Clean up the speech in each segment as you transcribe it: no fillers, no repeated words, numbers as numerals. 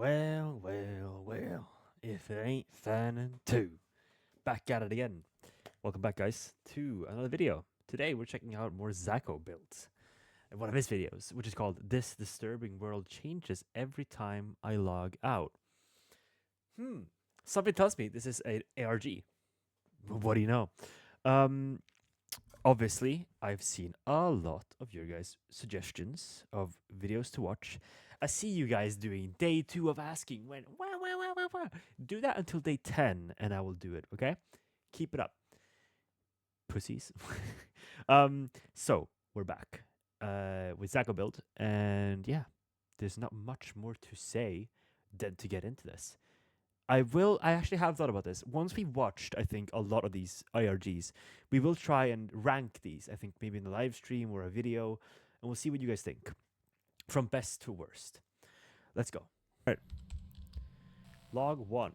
Well, if it ain't Fannin 2. Back at it again. Welcome back, guys, to another video. Today, we're checking out more Zacko builds. And one of his videos, which is called This Disturbing World Changes Every Time I Log Out. Something tells me this is an ARG. What do you know? Um, Obviously, I've seen a lot of your guys' suggestions of videos to watch. I see you guys doing day 2 of asking when. Do that until day 10, and I will do it. Okay, keep it up, pussies. So we're back with Zacko build, and yeah, there's not much more to say than to get into this. I actually have thought about this. Once we watched, I think, a lot of these IRGs, we will try and rank these. I think maybe in a live stream or a video, and we'll see what you guys think. From best to worst. Let's go. All right. Log 1.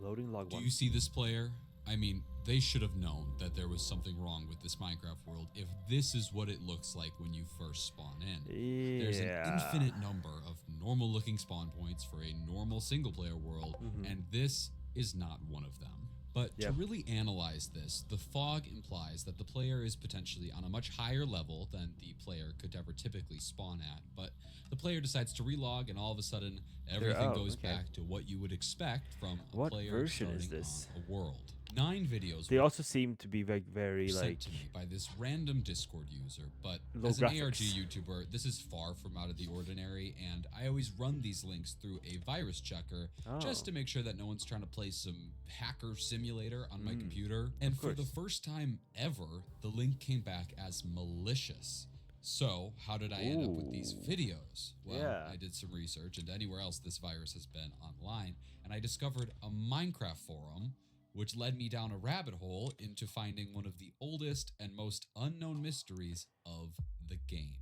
Loading log 1. Do you see this player? I mean, they should have known that there was something wrong with this Minecraft world if this is what it looks like when you first spawn in. Yeah. There's an infinite number of normal looking spawn points for a normal single player world, and this is not one of them. But to really analyze this, the fog implies that the player is potentially on a much higher level than the player could ever typically spawn at, but the player decides to relog and all of a sudden everything goes back to what you would expect from a player starting on a world. 9 videos. They also seem to be very sent to me by this random Discord user, but as an ARG YouTuber, this is far from out of the ordinary, and I always run these links through a virus checker just to make sure that no one's trying to play some hacker simulator on my computer. And for the first time ever, the link came back as malicious. So, how did I end up with these videos? Well, I did some research into anywhere else this virus has been online, and I discovered a Minecraft forum, which led me down a rabbit hole into finding one of the oldest and most unknown mysteries of the game.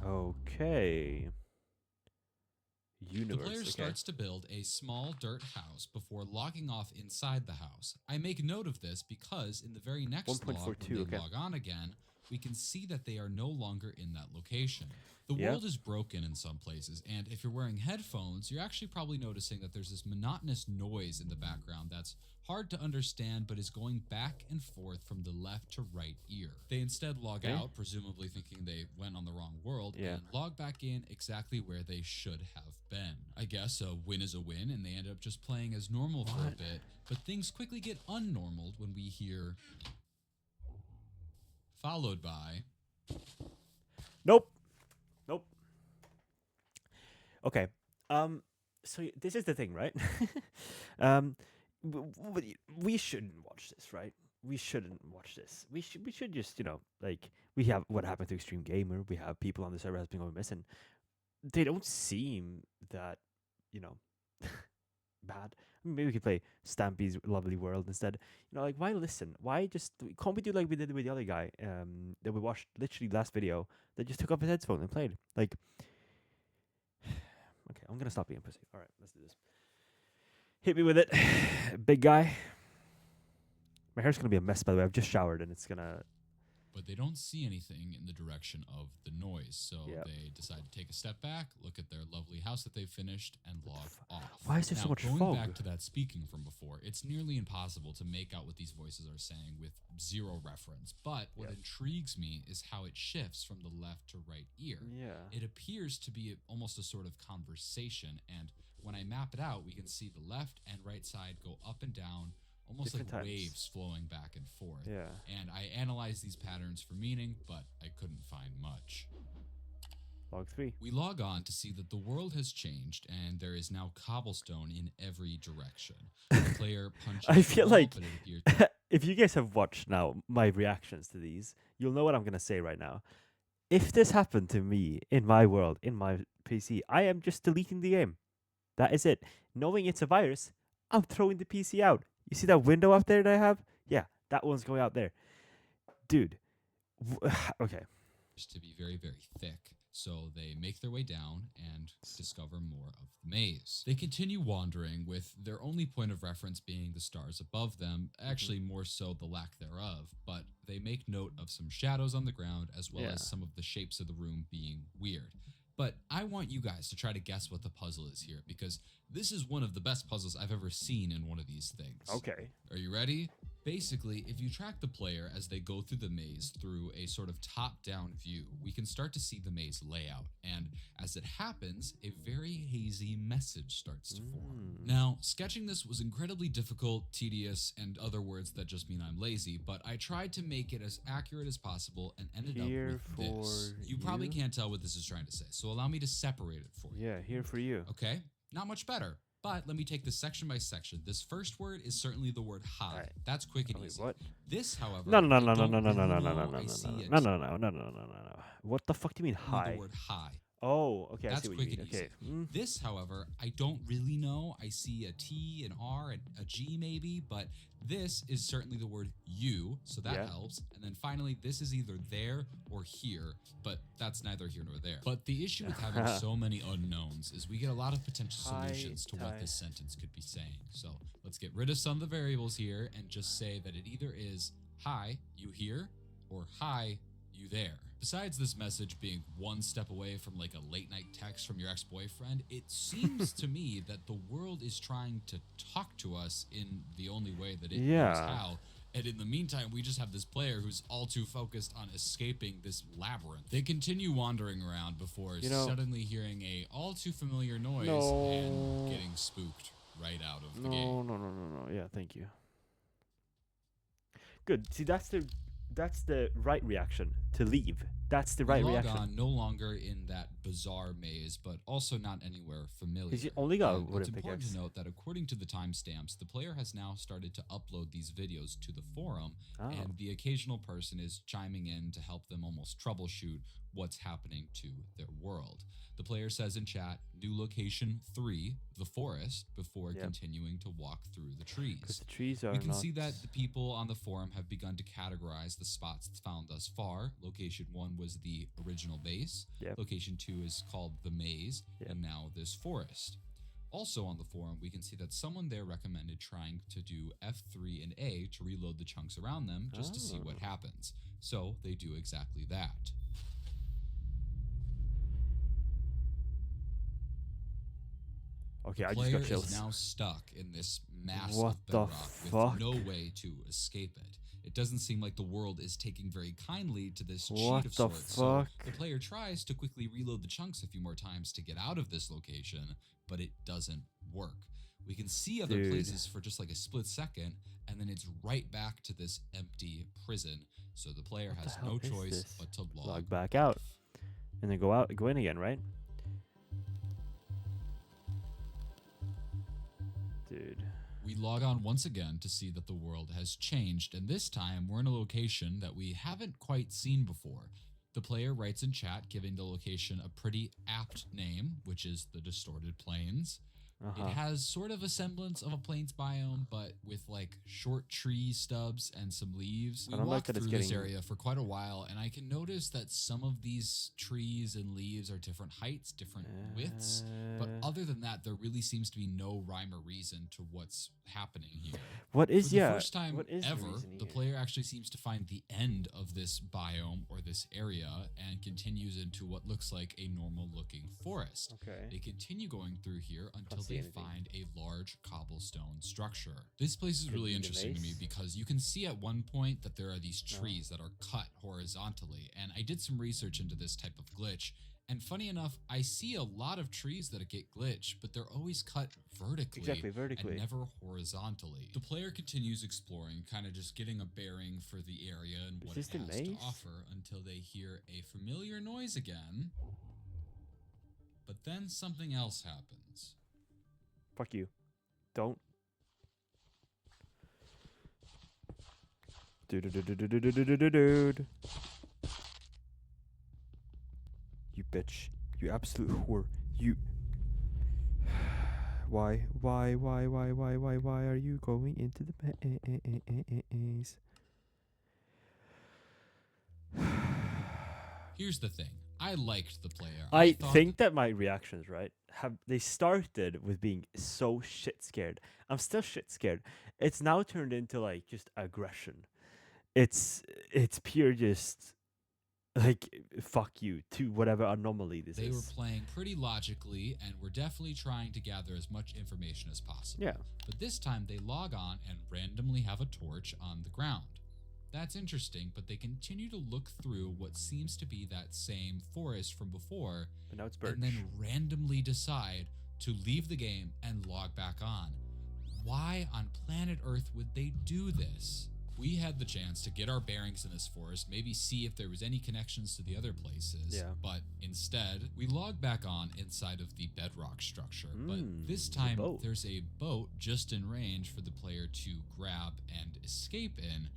Okay. The player starts to build a small dirt house before logging off inside the house. I make note of this because in the very next log, when they log on again, we can see that they are no longer in that location. The world is broken in some places, and if you're wearing headphones, you're actually probably noticing that there's this monotonous noise in the background that's hard to understand but is going back and forth from the left to right ear. They instead log out, presumably thinking they went on the wrong world, and log back in exactly where they should have been. I guess a win is a win, and they end up just playing as normal for a bit, but things quickly get unnormaled when we hear followed by Nope. Okay. So this is the thing, right? We shouldn't watch this, right? We shouldn't watch this. We should just, like, we have what happened to Extreme Gamer. We have people on the server has been going missing. They don't seem that, bad. Maybe we could play Stampy's Lovely World instead. Like, why listen? Why just can't we do like we did with the other guy that we watched literally last video that just took off his headphone and played? Like, okay, I'm gonna stop being pussy. All right, let's do this. Hit me with it, big guy. My hair's gonna be a mess, by the way. I've just showered and it's gonna. But they don't see anything in the direction of the noise, so they decide to take a step back, look at their lovely house that they've finished, and log off. Why is there so much fog? Going back to that speaking from before, it's nearly impossible to make out what these voices are saying with zero reference, but what intrigues me is how it shifts from the left to right ear. It appears to be almost a sort of conversation, and when I map it out, we can see the left and right side go up and down, almost like waves flowing back and forth. And I analyzed these patterns for meaning, but I couldn't find much. Log 3. We log on to see that the world has changed and there is now cobblestone in every direction. The player punches I feel like but it appears if you guys have watched now my reactions to these, you'll know what I'm gonna say right now. If this happened to me in my world, in my PC, I am just deleting the game. That is it. Knowing it's a virus, I'm throwing the PC out. You see that window up there that I have? Yeah, that one's going out there. Dude. Okay. To be very, very thick. So they make their way down and discover more of the maze. They continue wandering with their only point of reference being the stars above them, actually more so the lack thereof, but they make note of some shadows on the ground as well as some of the shapes of the room being weird. But I want you guys to try to guess what the puzzle is here, because this is one of the best puzzles I've ever seen in one of these things. Okay. Are you ready? Basically, if you track the player as they go through the maze through a sort of top-down view, we can start to see the maze layout, and as it happens, a very hazy message starts to form. Now, sketching this was incredibly difficult, tedious, and other words that just mean I'm lazy, but I tried to make it as accurate as possible and ended Here up with this. for You probably you. can't tell what this is trying to say, so allow me to separate it for you. Yeah, here for you. Okay, not much better. But let me take this section by section. This first word is certainly the word high. Alright. That's quick and Wait, easy. what? This, however, No, no, I no, no, don't no, no, no, really no, no, know. no, I see it. no, no, no, no, no, no, no. What the fuck do you mean Only high? the word high. Oh, okay, I That's see what quick you mean. and easy. Okay. This, however, I don't really know. I see a T, an R, a G maybe, but this is certainly the word you, so that Yeah. helps. And then finally, this is either there or here, but that's neither here nor there. But the issue with having so many unknowns is we get a lot of potential solutions to what this sentence could be saying. So let's get rid of some of the variables here and just say that it either is hi, you here, or hi, you there. Besides this message being one step away from like a late night text from your ex-boyfriend, it seems to me that the world is trying to talk to us in the only way that it knows how. And in the meantime, we just have this player who's all too focused on escaping this labyrinth. They continue wandering around before suddenly hearing a all too familiar noise and getting spooked right out of the game. No. Yeah, thank you. Good. See, that's the right reaction to leave. That's the right reaction. On no longer in that bizarre maze, but also not anywhere familiar. Because you only got a wooden It's important pickaxe. to note that according to the timestamps, the player has now started to upload these videos to the forum, and the occasional person is chiming in to help them almost troubleshoot what's happening to their world. The player says in chat, new location 3, the forest, before continuing to walk through the trees. Because the trees are We can see that the people on the forum have begun to categorize the spots found thus far. Location 1 was the original base. Location 2 is called the maze, and now this forest. Also on the forum, we can see that someone there recommended trying to do F3 and A to reload the chunks around them just to see what happens. So they do exactly that. Okay, I The just got player chills. is now stuck in this mass What of the bedrock fuck? with no way to escape it. It doesn't seem like the world is taking very kindly to this What cheat of the sorts. So fuck? the player tries to quickly reload the chunks a few more times to get out of this location, but it doesn't work. We can see other places for just like a split second, and then it's right back to this empty prison. So the player has no choice but to log back out. And then go in again, right? Dude. We log on once again to see that the world has changed, and this time we're in a location that we haven't quite seen before. The player writes in chat giving the location a pretty apt name, which is the Distorted Plains. It has sort of a semblance of a plains biome, but with like short tree stubs and some leaves. We walked through this area for quite a while, and I can notice that some of these trees and leaves are different heights, different widths. But other than that, there really seems to be no rhyme or reason to what's happening here. What is For the first time ever, the player actually seems to find the end of this biome or this area and continues into what looks like a normal looking forest. They continue going through here until they find a large cobblestone structure. This place is really interesting to me because you can see at one point that there are these trees that are cut horizontally, and I did some research into this type of glitch. And funny enough, I see a lot of trees that get glitched, but they're always cut vertically, and never horizontally. The player continues exploring, kind of just getting a bearing for the area and what it has to offer until they hear a familiar noise again. But then something else happens. Fuck you. Don't. Dude. You bitch. You absolute whore. You. Why are you going into the maze? Here's the thing. I liked the player. I think that my reactions, right, they started with being so shit scared. I'm still shit scared. It's now turned into like just aggression. It's pure just like fuck you to whatever anomaly this They were is. playing pretty logically and were definitely trying to gather as much information as possible. Yeah. But this time they log on and randomly have a torch on the ground. That's interesting, but they continue to look through what seems to be that same forest from before, But now it's birch. and then randomly decide to leave the game and log back on. Why on planet Earth would they do this? We had the chance to get our bearings in this forest, maybe see if there was any connections to the other places, Yeah. but instead, we log back on inside of the bedrock structure. But this the time, boat. there's a boat just in range for the player to grab and escape in.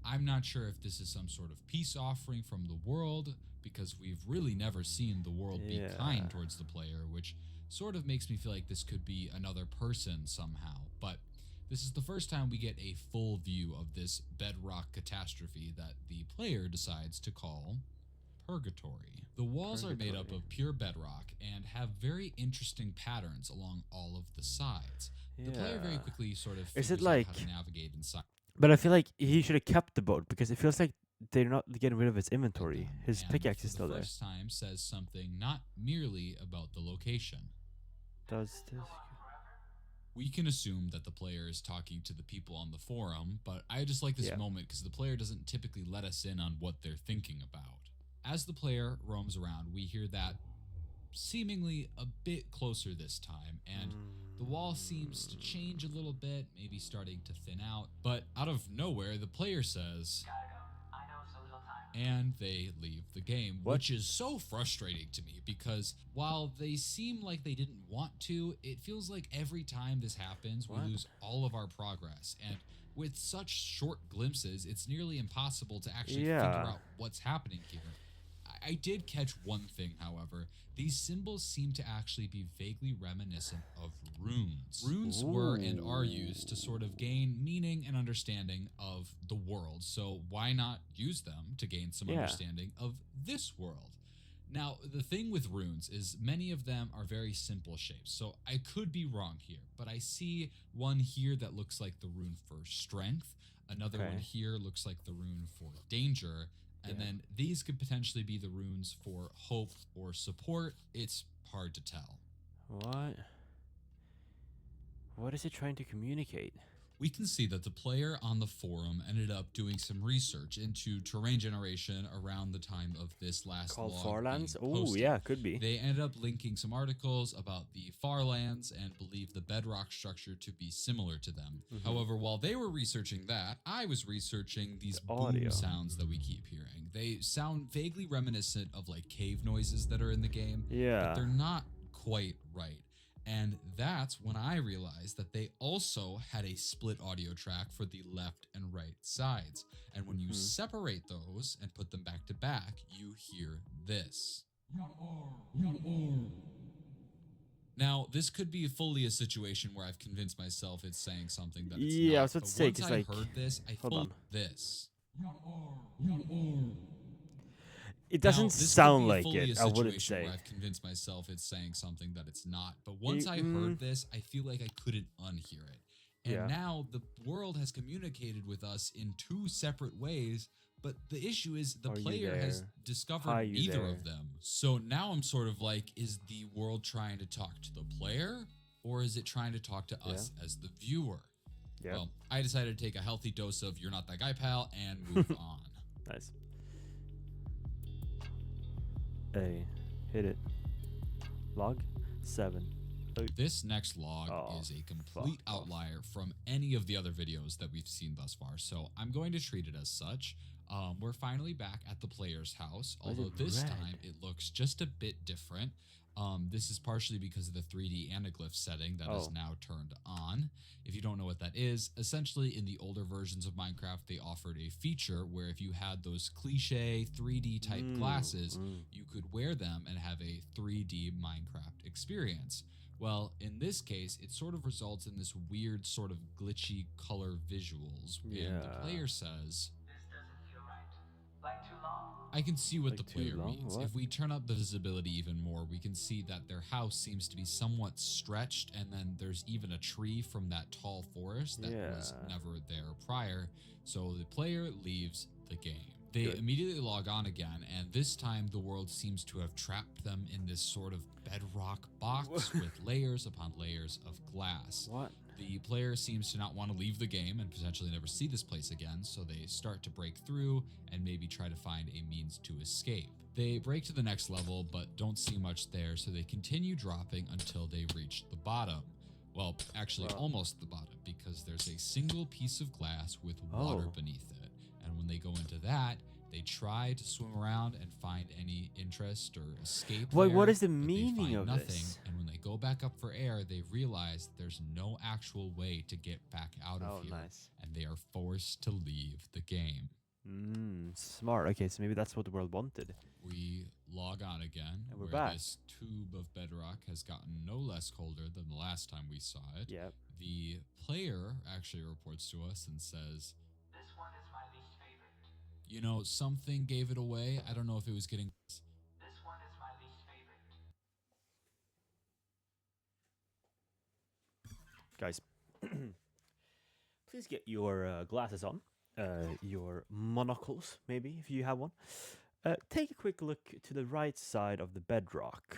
I'm not sure if this is some sort of peace offering from the world, because we've really never seen the world be Yeah. kind towards the player, which sort of makes me feel like this could be another person somehow. But this is the first time we get a full view of this bedrock catastrophe that the player decides to call purgatory. The walls are made up of pure bedrock and have very interesting patterns along all of the sides. The player very Yeah. quickly sort of Is figures it out how like- to navigate inside. But I feel like he should have kept the boat because it feels like they're not getting rid of his inventory. them, His and pickaxe for is still the there. first time says something not merely about the location. Does this? We can assume that the player is talking to the people on the forum, but I just like this Yeah. moment because the player doesn't typically let us in on what they're thinking about. As the player roams around, we hear that seemingly a bit closer this time, and the wall seems to change a little bit, maybe starting to thin out, but out of nowhere, the player says, and they leave the game, What? which is so frustrating to me because while they seem like they didn't want to, it feels like every time this happens, What? we lose all of our progress. And with such short glimpses, it's nearly impossible to actually figure Yeah. out what's happening here. I did catch one thing, however. These symbols seem to actually be vaguely reminiscent of runes. Runes were and are used to sort of gain meaning and understanding of the world, so why not use them to gain some Yeah. understanding of this world? Now, the thing with runes is many of them are very simple shapes, so I could be wrong here, but I see one here that looks like the rune for strength, another one Okay. here looks like the rune for danger, and Yeah. then these could potentially be the runes for hope or support. It's hard to tell. What? What is it trying to communicate? We can see that the player on the forum ended up doing some research into terrain generation around the time of this last Called log Farlands? being Oh, posted. yeah, could be. They ended up linking some articles about the Farlands and believe the bedrock structure to be similar to them. However, while they were researching that, I was researching these boom audio. sounds that we keep hearing. They sound vaguely reminiscent of like cave noises that are in the game, but Yeah. they're not quite right. And that's when I realized that they also had a split audio track for the left and right sides. And when you separate those and put them back to back, you hear this. Now, this could be fully a situation where I've convinced myself it's saying something that it's Yeah, I not. was about But to say, once 'cause, I like- heard this, I hold felt on. this. It Now, doesn't this could sound be like fully it, a I wouldn't situation say. where I've convinced myself it's saying something that it's not. But once I heard this, I feel like I couldn't unhear it. And Yeah. now the world has communicated with us in two separate ways. But the issue is the Are you player has there? discovered Are you neither there? of them. So now I'm sort of like, is the world trying to talk to the player? Or is it trying to talk to us as the viewer? Yeah. Well, I decided to take a healthy dose of You're Not That Guy, Pal, and move on. Nice. Hey, hit it. Log 7. This next log Oh, is a complete fuck off. outlier from any of the other videos that we've seen thus far, so I'm going to treat it as such. We're finally back at the player's house, Why is although it this red? time it looks just a bit different. This is partially because of the 3D anaglyph setting that is Oh. now turned on. If you don't know what that is, essentially in the older versions of Minecraft, they offered a feature where if you had those cliche 3D type glasses, you could wear them and have a 3D Minecraft experience. Well, in this case, it sort of results in this weird sort of glitchy color visuals. And the Yeah. player says, This doesn't feel right. Like too long? I can see what Like the too player long? means. What? If we turn up the visibility even more, we can see that their house seems to be somewhat stretched, and then there's even a tree from that tall forest that was Yeah. never there prior. So the player leaves the game. They Good. immediately log on again, and this time the world seems to have trapped them in this sort of bedrock box with layers upon layers of glass. What? The player seems to not want to leave the game and potentially never see this place again, so they start to break through and maybe try to find a means to escape. They break to the next level, but don't see much there, so they continue dropping until they reach the bottom. Well, actually almost the bottom, because there's a single piece of glass with water beneath it. And when they go into that, they try to swim around and find any interest or escape. What is the but they meaning find of nothing. this? And when they go back up for air, they realize there's no actual way to get back out of here. Nice. And they are forced to leave the game. Smart. Okay, so maybe that's what the world wanted. We log on again, And we're where back. this tube of bedrock has gotten no less colder than the last time we saw it. Yep. The player actually reports to us and says, This one is my least favorite. you know, something gave it away. I don't know if it was getting... This one is my least favorite. Guys, please get your glasses on, your monocles, maybe, if you have one. Take a quick look to the right side of the bedrock.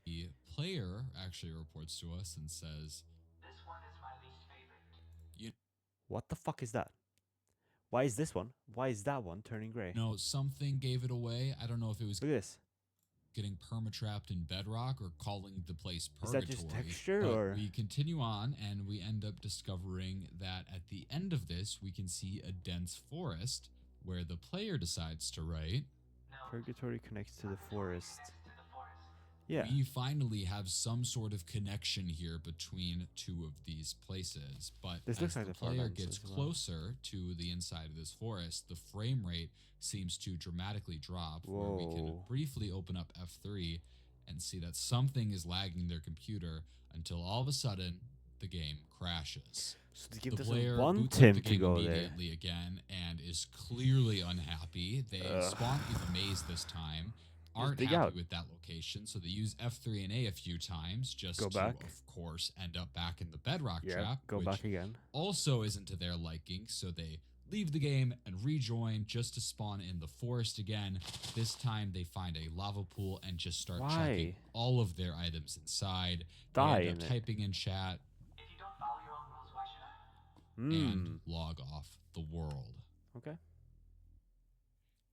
The player actually reports to us and says, This one is my least favorite. What the fuck is that? Why is this one? Why is that one turning gray? no, something gave it away. I don't know if it was Look at this. getting perma-trapped in bedrock or calling the place Is purgatory. that just texture, but or- we continue on, and we end up discovering that at the end of this, we can see a dense forest where the player decides to write, No. Purgatory connects to the forest. Next to the forest. Yeah. we finally have some sort of connection here between two of these places. But This as looks like the the player Farlands gets as well. closer to the inside of this forest, the frame rate seems to dramatically drop, where we can Whoa. briefly open up F3 and see that something is lagging their computer until all of a sudden the game crashes. So the game The doesn't player want boots up him the to game go there. immediately again and is clearly unhappy. They spawn with a maze this time, aren't dig happy out. with that location, so they use F3 and A few times just Go to, back. of course, end up back in the bedrock Yeah. trap, Go which back again. also isn't to their liking, so they leave the game and rejoin just to spawn in the forest again. This time they find a lava pool and just start checking Why? all of their items inside. Die they in end up it. typing in chat If you don't follow your own rules, why should I? and log off the world. Okay.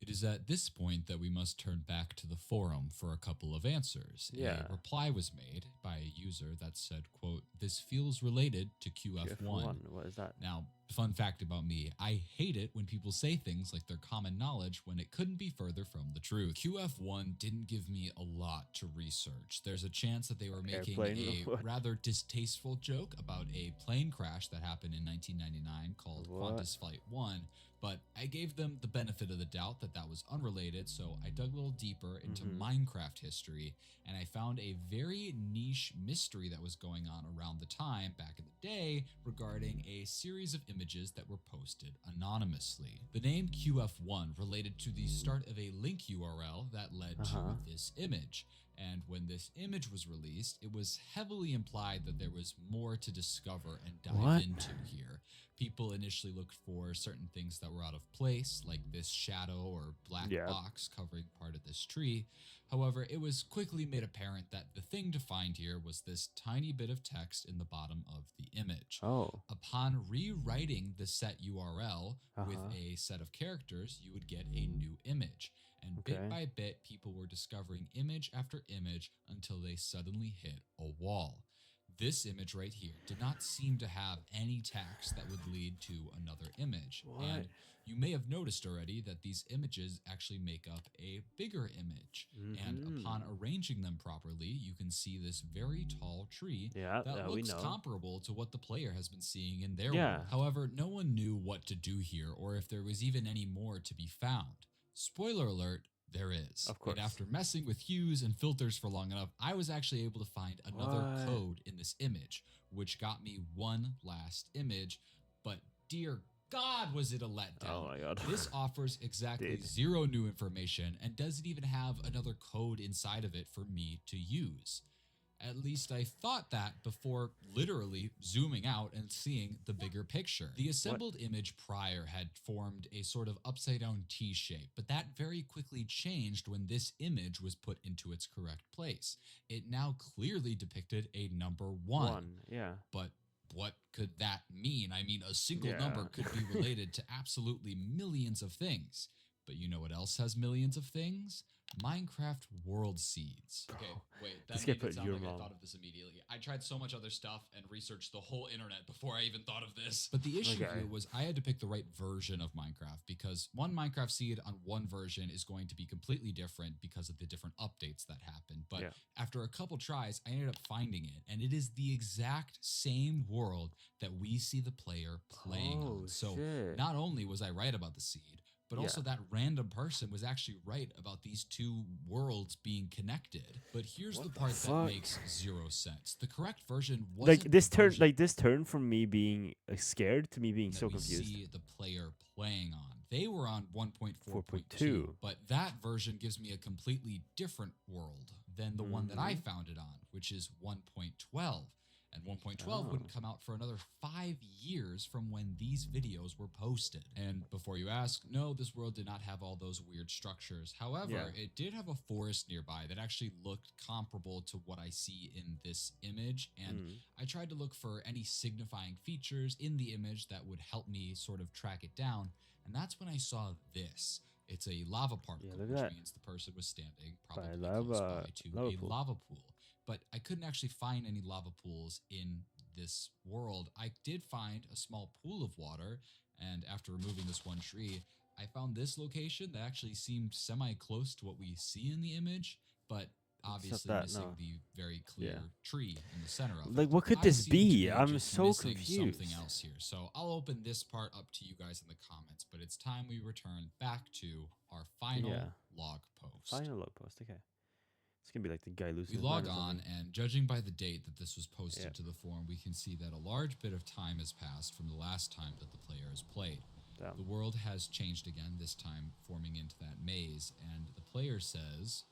It is at this point that we must turn back to the forum for a couple of answers. Yeah. A reply was made by a user that said, quote, "This feels related to QF1. What is that? Now, fun fact about me, I hate it when people say things like they're common knowledge when it couldn't be further from the truth. QF1 didn't give me a lot to research. There's a chance that they were making Airplane? a What? rather distasteful joke about a plane crash that happened in 1999 called What? Qantas Flight 1, but I gave them the benefit of the doubt that that was unrelated, so I dug a little deeper into Minecraft history, and I found a very niche mystery that was going on around the time back in the day regarding a series of images that were posted anonymously. The name QF1 related to the start of a link URL that led to this image. And when this image was released, it was heavily implied that there was more to discover and dive What? into here. People initially looked for certain things that were out of place, like this shadow or black Yeah. box covering part of this tree. However, it was quickly made apparent that the thing to find here was this tiny bit of text in the bottom of the image. Oh. Upon rewriting the set URL with Uh-huh. a set of characters, you would get a new image. And Okay. bit by bit, people were discovering image after image until they suddenly hit a wall. This image right here did not seem to have any text that would lead to another image. And you may have noticed already that these images actually make up a bigger image. And upon arranging them properly, you can see this very tall tree Yeah, that we looks know. comparable to what the player has been seeing in their Yeah. world. However, no one knew what to do here or if there was even any more to be found. Spoiler alert, there is. Of course. And after messing with hues and filters for long enough, I was actually able to find another What? code in this image, which got me one last image. But dear God, was it a letdown. Oh my God. This offers exactly Did. zero new information and doesn't even have another code inside of it for me to use. At least I thought that before literally zooming out and seeing the bigger picture. The assembled image prior had formed a sort of upside down T shape, but that very quickly changed when this image was put into its correct place. It now clearly depicted a number 1. Yeah. But what could that mean? I mean, a single number could be related to absolutely millions of things. But you know what else has millions of things? Minecraft world seeds. Okay, wait, that made it sound like I thought of this immediately. I tried so much other stuff and researched the whole internet before I even thought of this. But the issue here was I had to pick the right version of Minecraft because one Minecraft seed on one version is going to be completely different because of the different updates that happen. But after a couple tries, I ended up finding it, and it is the exact same world that we see the player playing on. So not only was I right about the seed, but also that random person was actually right about these two worlds being connected. But here's the part that makes zero sense. The correct version wasn't this turn from me being scared to me being so confused. We see the player playing on. They were on 1.4.2, but that version gives me a completely different world than the one that I found it on, which is 1.12. And 1.12 wouldn't come out for another 5 years from when these videos were posted. And before you ask, no, this world did not have all those weird structures. However, it did have a forest nearby that actually looked comparable to what I see in this image. And I tried to look for any signifying features in the image that would help me sort of track it down. And that's when I saw this. It's a lava particle, which means the person was standing probably close by to a lava pool. But I couldn't actually find any lava pools in this world. I did find a small pool of water, and after removing this one tree, I found this location that actually seemed semi-close to what we see in the image, but obviously missing the very clear tree in the center of it. Like, what could this be? I'm so confused. Something else here. So I'll open this part up to you guys in the comments, but it's time we return back to our final log post. Final log post, okay. It's going to be like the guy losing his mind. We log on, and judging by the date that this was posted to the forum, we can see that a large bit of time has passed from the last time that the player has played. Damn. The world has changed again, this time forming into that maze, and the player says,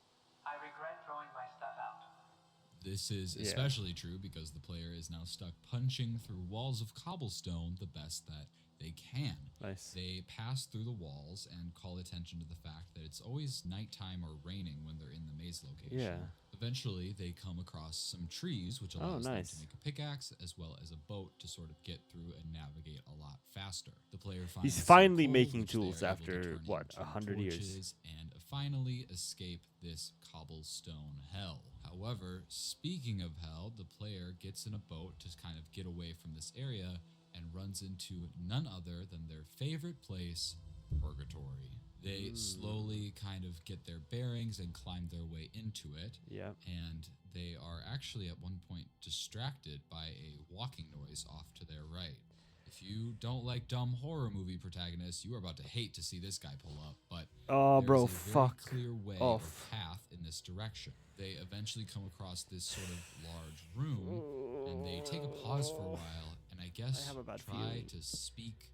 I regret throwing my stuff out. This is especially true because the player is now stuck punching through walls of cobblestone the best that they can. Nice. They pass through the walls and call attention to the fact that it's always nighttime or raining when they're in the maze location. Yeah. Eventually, they come across some trees, which allows them to make a pickaxe, as well as a boat to sort of get through and navigate a lot faster. The player finds He's finally coal, making which they are tools able to after, turn what, into 100 years? torches, and finally escape this cobblestone hell. However, speaking of hell, the player gets in a boat to kind of get away from this area and runs into none other than their favorite place, Purgatory. They slowly kind of get their bearings and climb their way into it. Yeah. And they are actually at one point distracted by a walking noise off to their right. If you don't like dumb horror movie protagonists, you are about to hate to see this guy pull up. But bro, there's a very clear way or path in this direction. They eventually come across this sort of large room, and they take a pause for a while, and I guess try to speak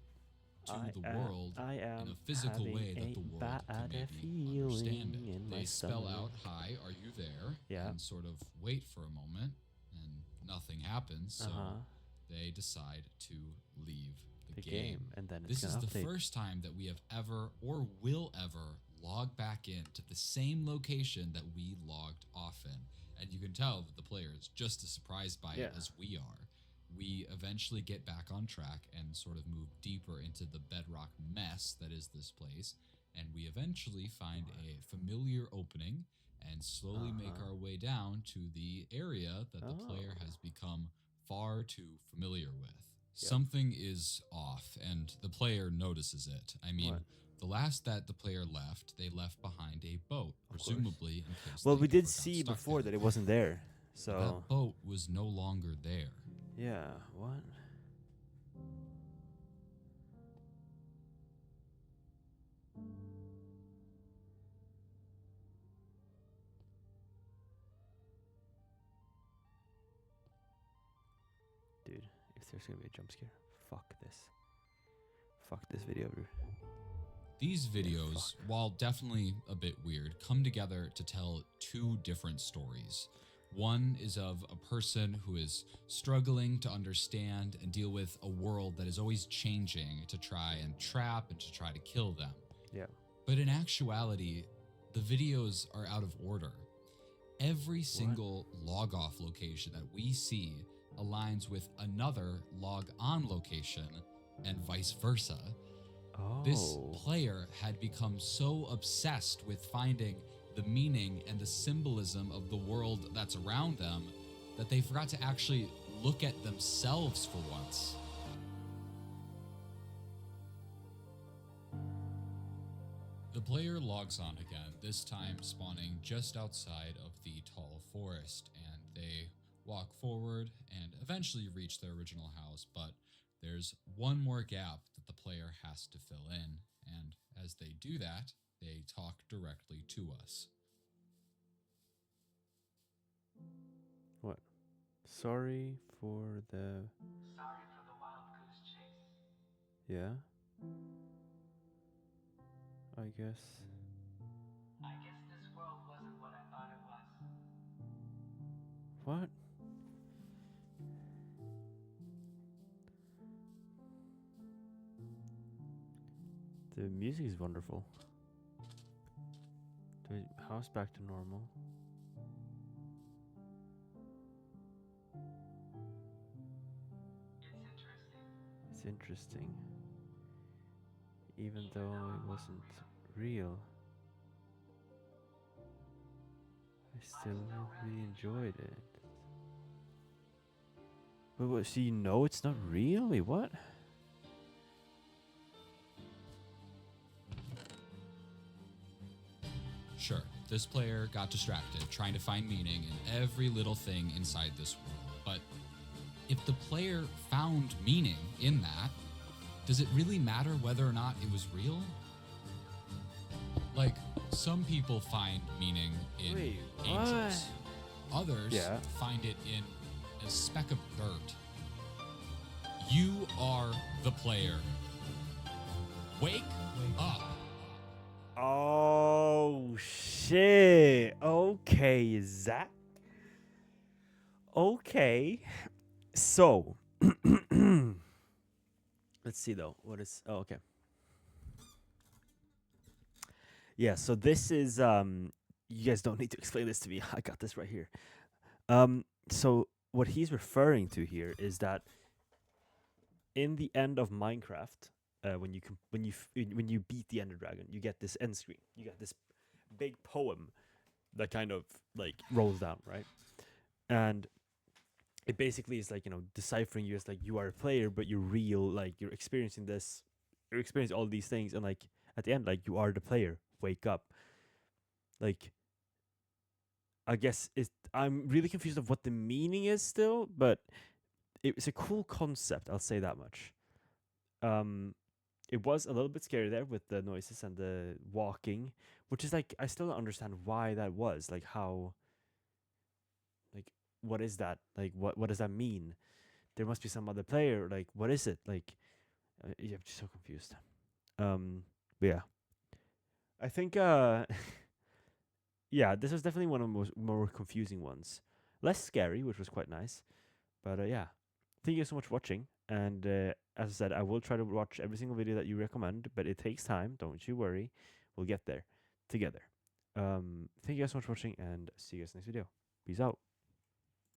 to the world in a physical way that the world can maybe understand it. They spell out, "Hi, are you there?" and sort of wait for a moment, and nothing happens, so they decide to leave the game. And then this is the first time that we have ever or will ever log back into the same location that we logged off in. And you can tell that the player is just as surprised by it as we are. We eventually get back on track and sort of move deeper into the bedrock mess that is this place. And we eventually find a familiar opening and slowly make our way down to the area that the player has become far too familiar with. Something is off, and the player notices it. I mean, the last that the player left, they left behind a boat, presumably in case we did see before that it wasn't there. So that boat was no longer there. Yeah, what? Dude, if there's gonna be a jump scare, fuck this. Fuck this video, dude. These videos, while definitely a bit weird, come together to tell two different stories. One is of a person who is struggling to understand and deal with a world that is always changing to try and trap and to try to kill them. Yeah. But in actuality, the videos are out of order. Every single log off location that we see aligns with another log on location and vice versa. Oh. This player had become so obsessed with finding the meaning and the symbolism of the world that's around them that they forgot to actually look at themselves for once. The player logs on again, this time spawning just outside of the tall forest, and they walk forward and eventually reach their original house, but there's one more gap that the player has to fill in, and as they do that, they talk directly to us. What? Sorry for the wild goose chase. Yeah. I guess. I guess this world wasn't what I thought it was. What? The music is wonderful. The house back to normal. It's interesting. Even though it wasn't real, I still really enjoyed it. But what, so you know it's not real? Wait, what? Sure, this player got distracted trying to find meaning in every little thing inside this world, but if the player found meaning in that, does it really matter whether or not it was real? Like, some people find meaning in angels. Others find it in a speck of dirt. You are the player. Wake up. Oh, shit. Okay, Zach. Okay. So, let's see though. What is. Oh, okay. Yeah, so this is. You guys don't need to explain this to me. I got this right here. So, what he's referring to here is that in the end of Minecraft, when you beat the Ender Dragon, you get this end screen. You get this big poem that kind of like rolls down, right? And it basically is like, you know, deciphering you as like you are a player, but you're real. Like you're experiencing this, you're experiencing all these things, and like at the end, like you are the player. Wake up. Like, I guess I'm really confused of what the meaning is still, but it's a cool concept. I'll say that much. It was a little bit scary there with the noises and the walking, which is like I still don't understand why that was. Like how. Like what is that? Like what does that mean? There must be some other player. Like what is it? Like yeah, I'm just so confused. But yeah, I think yeah, this was definitely one of the more confusing ones. Less scary, which was quite nice. But yeah, thank you so much for watching. And as I said, I will try to watch every single video that you recommend, but it takes time. Don't you worry. We'll get there together. Thank you guys so much for watching, and see you guys next video. Peace out.